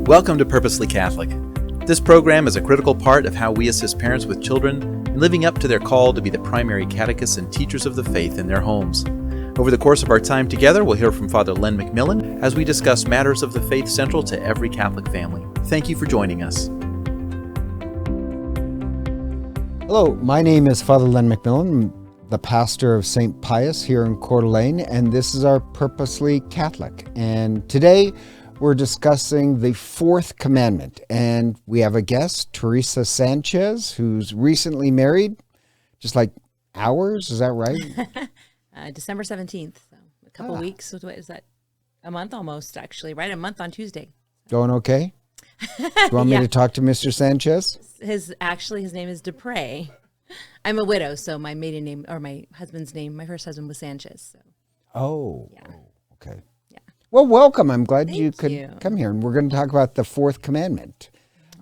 Welcome to Purposely Catholic. This program is a critical part of how we assist parents with children in living up to their call to be the primary catechists and teachers of the faith in their homes. Over the course of our time together, we'll hear from Father Len McMillan as we discuss matters of the faith central to every Catholic family. Thank you for joining us. Hello, my name is Father Len McMillan, the pastor of St. Pius here in Coeur d'Alene, and this is our Purposely Catholic. And today we're discussing the fourth commandment, and we have a guest, Teresa Sanchez, who's recently married, just like ours, is that right? December 17th, so a couple weeks. So what is that? A month almost, actually, right? A month on Tuesday. Going okay? Do you want me to talk to Mr. Sanchez? His name is Dupre. I'm a widow, so my maiden name, or my husband's name, my first husband was Sanchez. So. Oh, yeah. Okay. Yeah. Well, welcome. I'm glad Thank you could come here, and we're going to talk about the fourth commandment.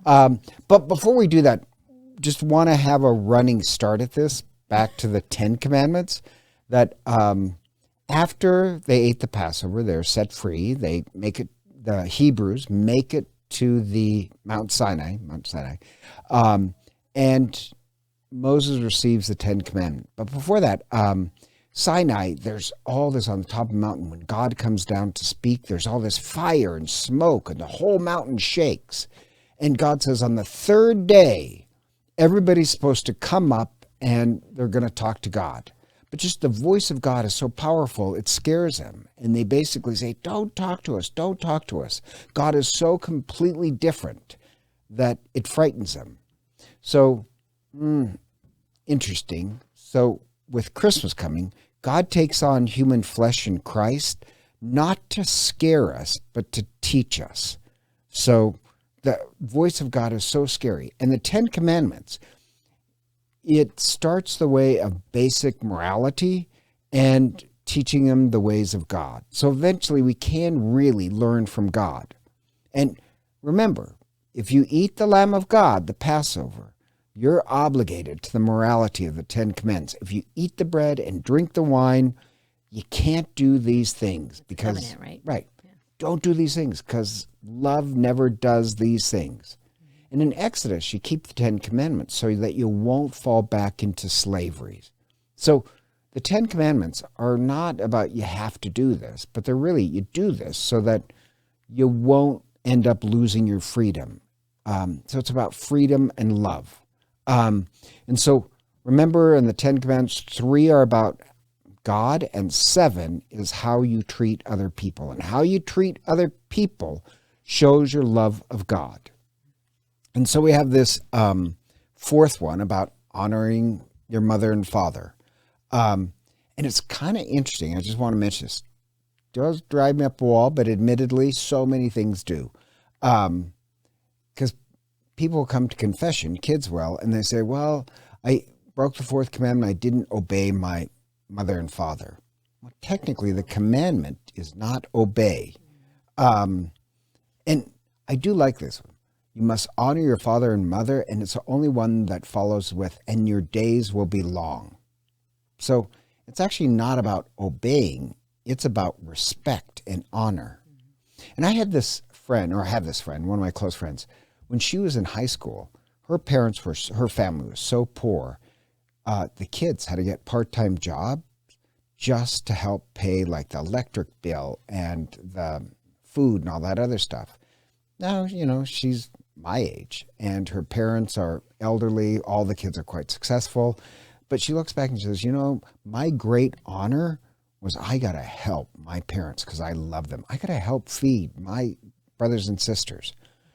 But before we do that, just want to have a running start at this, back to the 10 Commandments, that after they ate the Passover, they're set free. They make it, the Hebrews make it to the Mount Sinai, and Moses receives the 10 Commandments. But before that, Sinai, there's all this on the top of the mountain. When God comes down to speak, there's all this fire and smoke, and the whole mountain shakes. And God says, on the third day, everybody's supposed to come up and they're going to talk to God. But just the voice of God is so powerful, it scares them. And they basically say, don't talk to us, don't talk to us. God is so completely different that it frightens them. So, interesting. So with Christmas coming, God takes on human flesh in Christ, not to scare us, but to teach us. So the voice of God is so scary. And the 10 Commandments, it starts the way of basic morality and teaching them the ways of God. So eventually we can really learn from God. And remember, if you eat the Lamb of God, the Passover, you're obligated to the morality of the 10 Commandments. If you eat the bread and drink the wine, you can't do these things because, covenant, right? Right. Yeah. Don't do these things because love never does these things. And in Exodus, you keep the 10 Commandments so that you won't fall back into slavery. So the 10 Commandments are not about you have to do this, but they're really you do this so that you won't end up losing your freedom. So it's about freedom and love. And so remember in the 10 Commandments, 3 are about God and 7 is how you treat other people. And how you treat other people shows your love of God. And so we have this fourth one about honoring your mother and father. And it's kind of interesting. I just want to mention this. It does drive me up a wall, but admittedly, so many things do. Because people come to confession, kids will, and they say, well, I broke the fourth commandment. I didn't obey my mother and father. Well, technically, the commandment is not obey. And I do like this one. You must honor your father and mother, and it's the only one that follows with, and your days will be long. So it's actually not about obeying. It's about respect and honor. And I have this friend, one of my close friends. When she was in high school, her family was so poor, the kids had to get part-time jobs just to help pay like the electric bill and the food and all that other stuff. Now, she's my age and her parents are elderly. All the kids are quite successful. But she looks back and she says, my great honor was I got to help my parents because I love them. I got to help feed my brothers and sisters.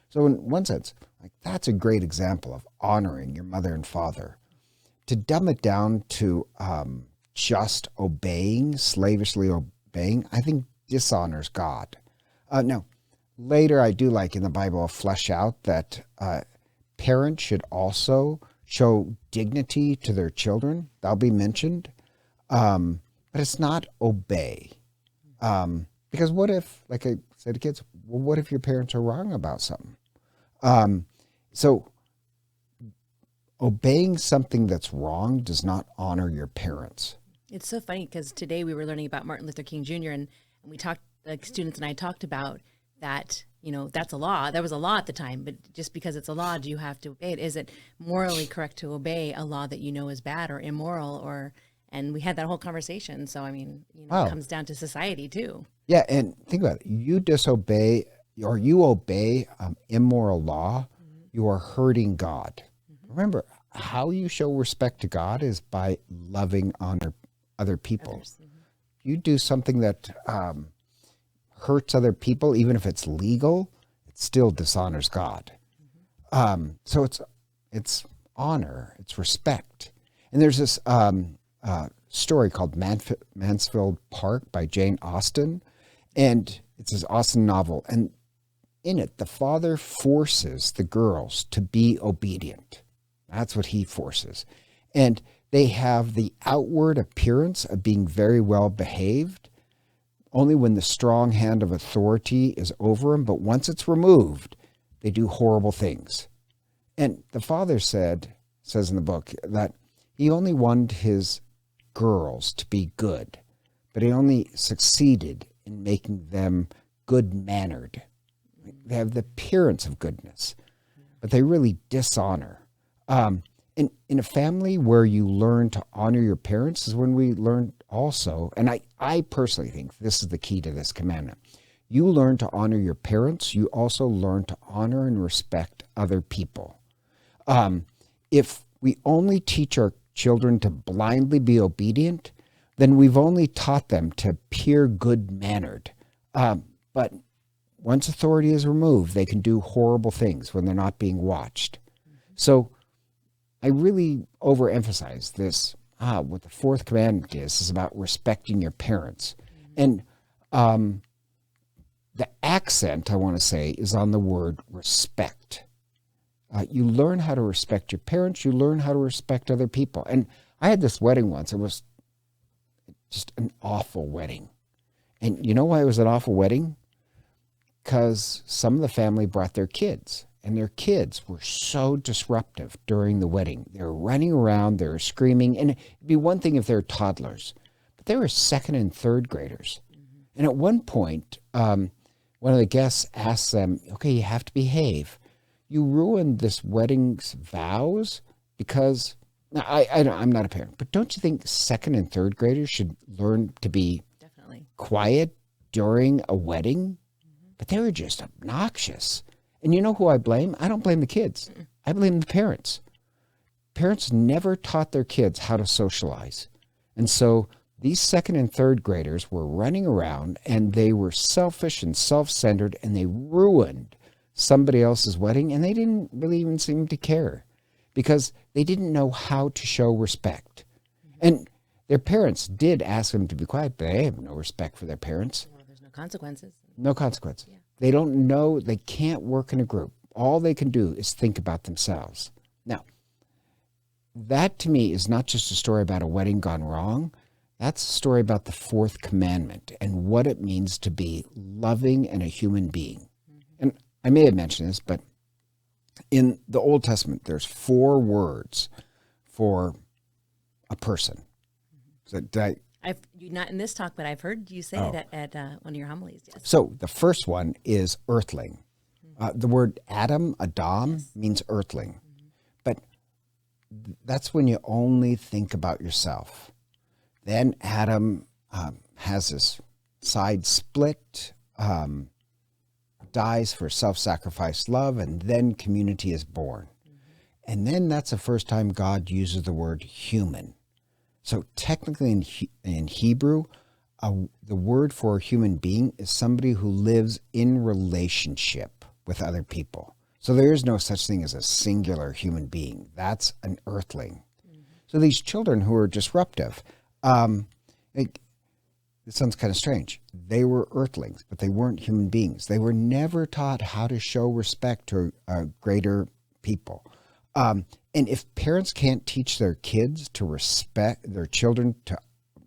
So in one sense, like that's a great example of honoring your mother and father. To dumb it down to just obeying, slavishly obeying, I think dishonors God. Now, later I do like in the Bible flesh out that parents should also show dignity to their children. That'll be mentioned. But it's not obey. Because what if, like I said to kids, well, what if your parents are wrong about something? So obeying something that's wrong does not honor your parents. It's so funny because today we were learning about Martin Luther King Jr. and we talked, the students and I talked about that, that's a law. That was a law at the time, but just because it's a law, do you have to obey it? Is it morally correct to obey a law that is bad or immoral? And we had that whole conversation. So, I mean, Wow. It comes down to society too. Yeah, and think about it. You disobey or you obey immoral law, you are hurting God. Remember, how you show respect to God is by loving, honor other people. Others. You do something that hurts other people, even if it's legal, it still dishonors God. So it's honor, it's respect. And there's this story called Mansfield Park by Jane Austen, and it's this Austen novel. And in it, the father forces the girls to be obedient. That's what he forces. And they have the outward appearance of being very well behaved, only when the strong hand of authority is over them. But once it's removed, they do horrible things. And the father says in the book that he only wanted his girls to be good, but he only succeeded in making them good-mannered. They have the appearance of goodness, but they really dishonor. In a family where you learn to honor your parents is when we learn also, and I personally think this is the key to this commandment. You learn to honor your parents. You also learn to honor and respect other people. If we only teach our children to blindly be obedient, then we've only taught them to appear good-mannered. But once authority is removed, they can do horrible things when they're not being watched. So I really overemphasize this. What the fourth commandment is about respecting your parents. And the accent, I want to say, is on the word respect. You learn how to respect your parents. You learn how to respect other people. And I had this wedding once. It was just an awful wedding. And you know why it was an awful wedding? Because some of the family brought their kids. And their kids were so disruptive during the wedding. They were running around, they were screaming. And it'd be one thing if they were toddlers, but they were second and third graders. And at one point, one of the guests asked them, okay, you have to behave. You ruined this wedding's vows because, now, I'm not a parent, but don't you think second and third graders should learn to be Definitely quiet during a wedding? But they were just obnoxious. And you know who I blame? I don't blame the kids. I blame the parents. Parents never taught their kids how to socialize. And so these second and third graders were running around and they were selfish and self-centered and they ruined somebody else's wedding and they didn't really even seem to care because they didn't know how to show respect. And their parents did ask them to be quiet, but they have no respect for their parents. Well, there's no consequences. No consequences. Yeah. They don't know, they can't work in a group. All they can do is think about themselves. Now, that to me is not just a story about a wedding gone wrong. That's a story about the fourth commandment and what it means to be loving and a human being. And I may have mentioned this, but in the Old Testament, there's 4 words for a person. So I've not in this talk, but I've heard you say it at one of your homilies. Yes. So the first one is earthling. The word Adam Yes. means earthling. But that's when you only think about yourself. Then Adam has his side split, dies for self-sacrifice love, and then community is born. And then that's the first time God uses the word human. So technically in Hebrew, the word for a human being is somebody who lives in relationship with other people. So there is no such thing as a singular human being. That's an earthling. So these children who are disruptive, it sounds kind of strange. They were earthlings, but they weren't human beings. They were never taught how to show respect to greater people. And if parents can't teach their kids to respect, their children to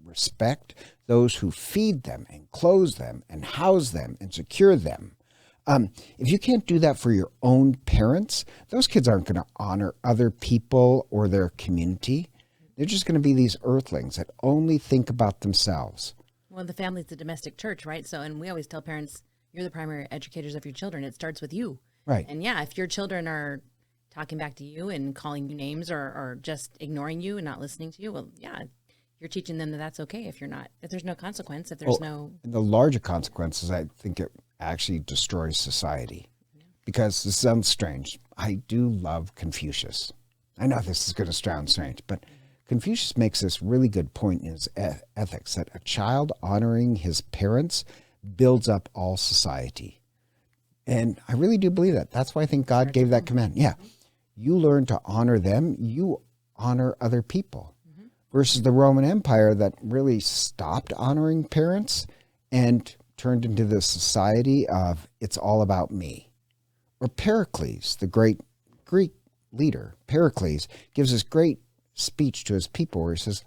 respect those who feed them and clothe them and house them and secure them, if you can't do that for your own parents, those kids aren't going to honor other people or their community. They're just going to be these earthlings that only think about themselves. Well, the family's the domestic church, right? So, and we always tell parents, you're the primary educators of your children. It starts with you. Right. And yeah, if your children are talking back to you and calling you names or just ignoring you and not listening to you, well, yeah, you're teaching them that that's okay if there's no consequence, if there's no. And the larger consequences, I think it actually destroys society. Because this sounds strange. I do love Confucius. I know this is going to sound strange, but Confucius makes this really good point in his ethics that a child honoring his parents builds up all society. And I really do believe that. That's why I think God gave that command. Yeah. You learn to honor them, you honor other people. Versus the Roman Empire that really stopped honoring parents and turned into this society of it's all about me. Or Pericles, the great Greek leader, Pericles gives this great speech to his people where he says,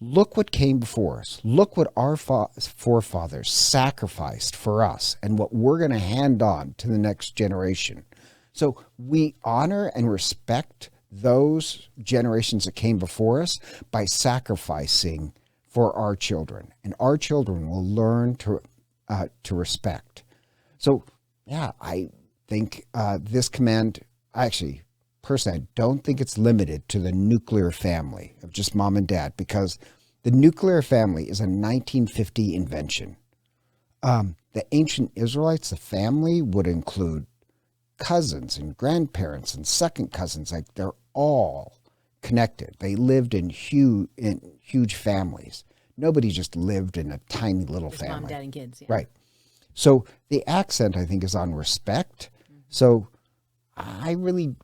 look what came before us. Look what our forefathers sacrificed for us and what we're going to hand on to the next generation. So we honor and respect those generations that came before us by sacrificing for our children. And our children will learn to respect. So, yeah, I think this command, actually, personally, I don't think it's limited to the nuclear family of just mom and dad, because the nuclear family is a 1950 invention. The ancient Israelites, the family would include cousins and grandparents and second cousins. Like, they're all connected. They lived in huge families. Nobody just lived in a tiny little Just family. mom, dad, and kids. Yeah. Right. So the accent, I think, is on respect. So I really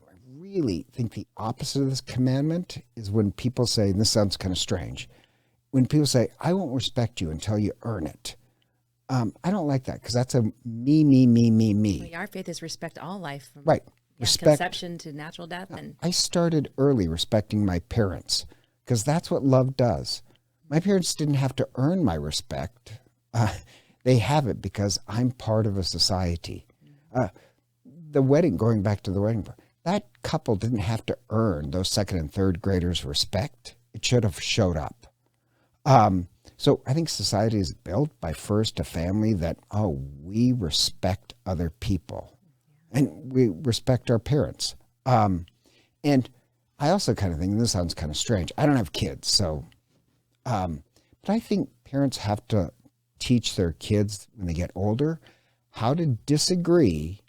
think the opposite of this commandment is when people say, and this sounds kind of strange, when people say, I won't respect you until you earn it. I don't like that, because that's a me. Well, our faith is respect all life. From, Right. Respect. Conception to natural death. And I started early respecting my parents, because that's what love does. My parents didn't have to earn my respect. They have it because I'm part of a society. The wedding, going back to the wedding, that couple didn't have to earn those second and third graders' respect. It should have showed up. So I think society is built by first a family that, we respect other people and we respect our parents. And I also kind of think, and this sounds kind of strange, I don't have kids, so, but I think parents have to teach their kids when they get older how to disagree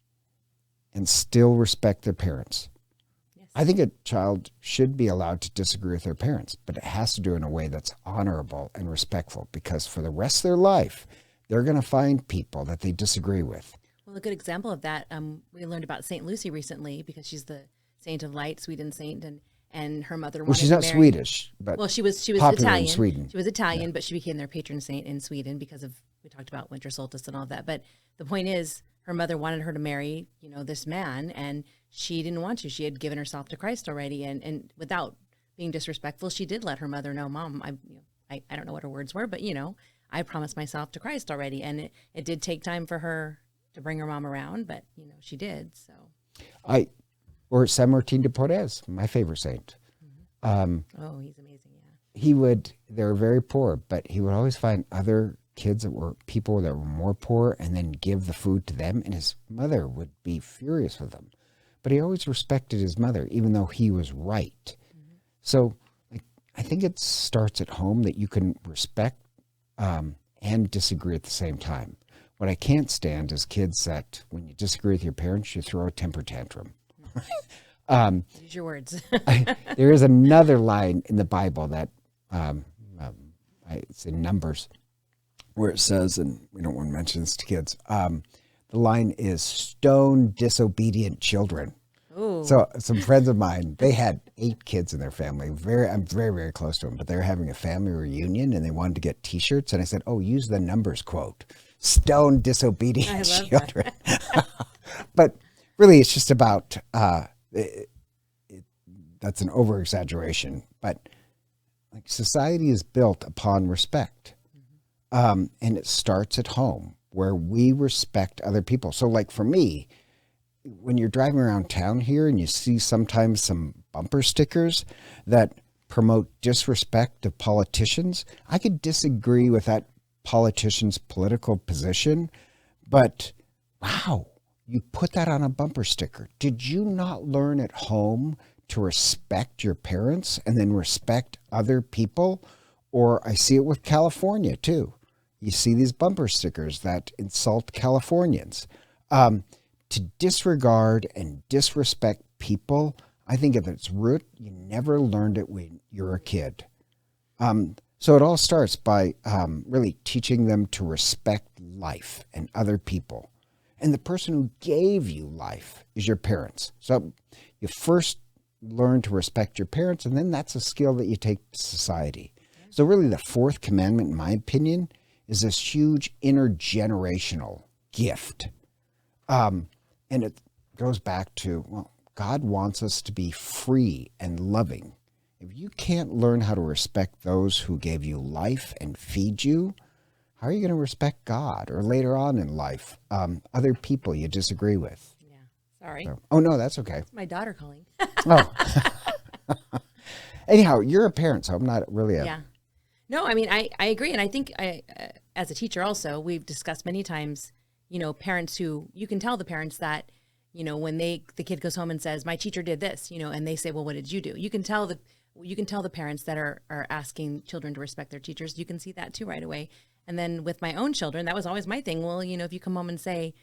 and still respect their parents. yes. I think a child should be allowed to disagree with their parents, but it has to do it in a way that's honorable and respectful, because for the rest of their life, they're going to find people that they disagree with. Well, a good example of that, we learned about St. Lucy recently, because she's the saint of light, Sweden saint, and her mother wanted Well, she's to not marry. Swedish, but Well, she was popular Italian. in Sweden. She was Italian, but she became their patron saint in Sweden because of, we talked about winter solstice and all that. But the point is, her mother wanted her to marry, this man, and she didn't want to. She had given herself to Christ already, and without being disrespectful, she did let her mother know, Mom, I don't know what her words were, but I promised myself to Christ already, and it did take time for her to bring her mom around, but she did. So or San Martin de Porres, my favorite saint. oh, he's amazing, yeah. They were very poor, but he would always find other kids that were people that were more poor and then give the food to them, and his mother would be furious with him. But he always respected his mother, even though he was right. So I think it starts at home, that you can respect and disagree at the same time. What I can't stand is kids that, when you disagree with your parents, you throw a temper tantrum. Use your words. There is another line in the Bible that it's in Numbers, where it says, and we don't want to mention this to kids, the line is, stone disobedient children. Ooh. So some friends of mine, they had 8 kids in their family. I'm very, very close to them, but they were having a family reunion and they wanted to get T-shirts. And I said, use the Numbers quote, stone disobedient I love children. But really, it's just about, that's an over-exaggeration, but society is built upon respect. And it starts at home, where we respect other people. So for me, when you're driving around town here and you see sometimes some bumper stickers that promote disrespect of politicians, I could disagree with that politician's political position, but wow, you put that on a bumper sticker. Did you not learn at home to respect your parents and then respect other people? Or I see it with California too. You see these bumper stickers that insult Californians. To disregard and disrespect people, I think at its root, you never learned it when you're a kid. So it all starts by really teaching them to respect life and other people. And the person who gave you life is your parents. So you first learn to respect your parents, and then that's a skill that you take to society. So really the fourth commandment, in my opinion, is this huge intergenerational gift. And it goes back to, well, God wants us to be free and loving. If you can't learn how to respect those who gave you life and feed you, how are you going to respect God or later on in life, other people you disagree with? Yeah. Sorry. So, oh, no, that's okay. It's my daughter calling. Oh. Anyhow, you're a parent, so I'm not really a... Yeah. No, I mean, I agree. And I think as a teacher also, we've discussed many times, parents who, you can tell the parents that, when the kid goes home and says, my teacher did this, and they say, well, what did you do? You can tell the parents that are asking children to respect their teachers. You can see that too right away. And then with my own children, that was always my thing. Well, if you come home and say,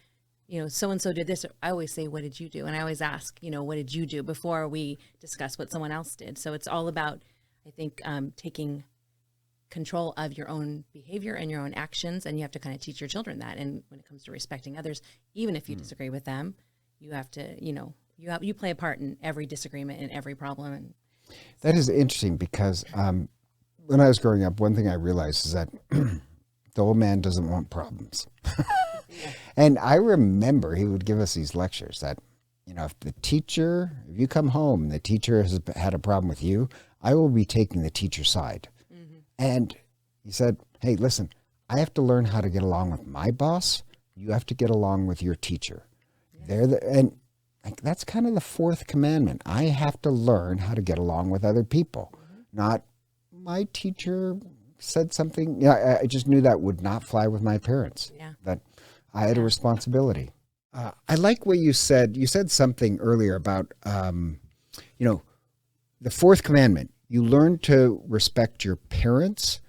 so-and-so did this, I always say, what did you do? And I always ask, what did you do before we discuss what someone else did? So it's all about, I think, taking control of your own behavior and your own actions. And you have to kind of teach your children that. And when it comes to respecting others, even if you disagree with them, you have to, you play a part in every disagreement and every problem. And that is interesting because when I was growing up, one thing I realized is that the old man doesn't want problems. And I remember he would give us these lectures that, if you come home and the teacher has had a problem with you, I will be taking the teacher's side. Mm-hmm. And he said, hey, listen, I have to learn how to get along with my boss. You have to get along with your teacher. Yeah. And that's kind of the fourth commandment. I have to learn how to get along with other people, not my teacher said something. Yeah, I just knew that would not fly with my parents. Yeah. That I had a responsibility. I like what you said. You said something earlier about, the fourth commandment. You learn to respect your parents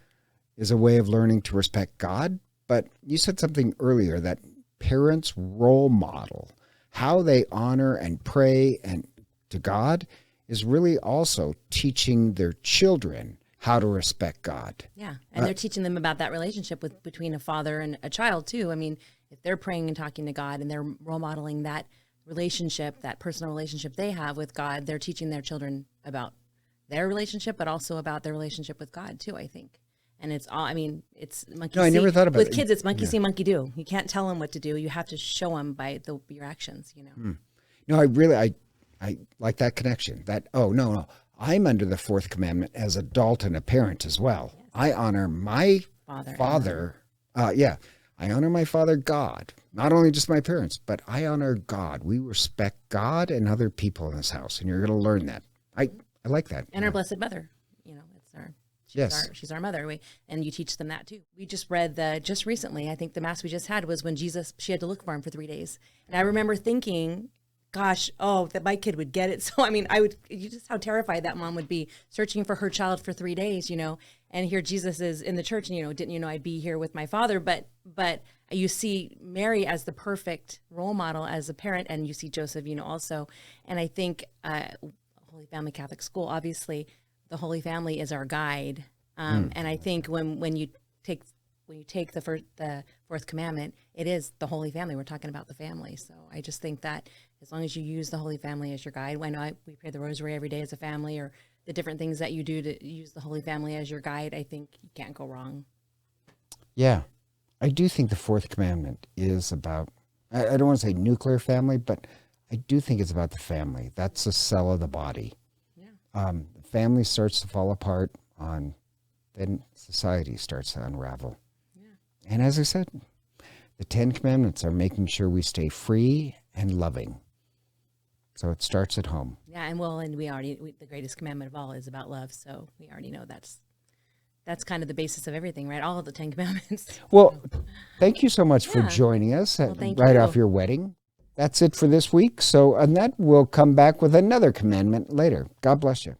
is a way of learning to respect God. But you said something earlier that parents role model how they honor and pray and to God is really also teaching their children how to respect God. Yeah, and they're teaching them about that relationship between a father and a child too. I mean, if they're praying and talking to God and they're role modeling that relationship, that personal relationship they have with God, they're teaching their children about their relationship, but also about their relationship with God too, I think. And it's all, it's monkey see. No, I never thought about it. With kids, it's monkey see, monkey do. You can't tell them what to do. You have to show them by your actions, No, I like that connection. That, no. I'm under the fourth commandment as adult and a parent as well. Yes. I honor my father. I honor my father, God. Not only just my parents, but I honor God. We respect God and other people in this house. And you're going to learn that. I like that. And our Blessed Mother, she's our mother. And you teach them that too. We just read just recently, I think the mass we just had was when she had to look for him for 3 days. And I remember thinking, gosh, that my kid would get it. So, just how terrified that mom would be searching for her child for 3 days, and here Jesus is in the church and, didn't you know I'd be here with my father? But you see Mary as the perfect role model as a parent, and you see Joseph, also. And I think Holy Family Catholic School, obviously the Holy Family is our guide. And I think when you take the fourth commandment, it is the Holy Family. We're talking about the family. So I just think that as long as you use the Holy Family as your guide, we pray the rosary every day as a family, or the different things that you do to use the Holy Family as your guide, I think you can't go wrong. Yeah. I do think the fourth commandment is about, I don't want to say nuclear family, but I do think it's about the family. That's the cell of the body. Yeah. The family starts to fall apart then society starts to unravel. And as I said, the 10 commandments are making sure we stay free and loving. So it starts at home. Yeah, and we already, the greatest commandment of all is about love. So we already know that's that's kind of the basis of everything, right? All of the 10 Commandments. Well, thank you so much for Yeah. joining us thank right you. off your wedding. That's it for this week. So, Annette will come back with another commandment later. God bless you.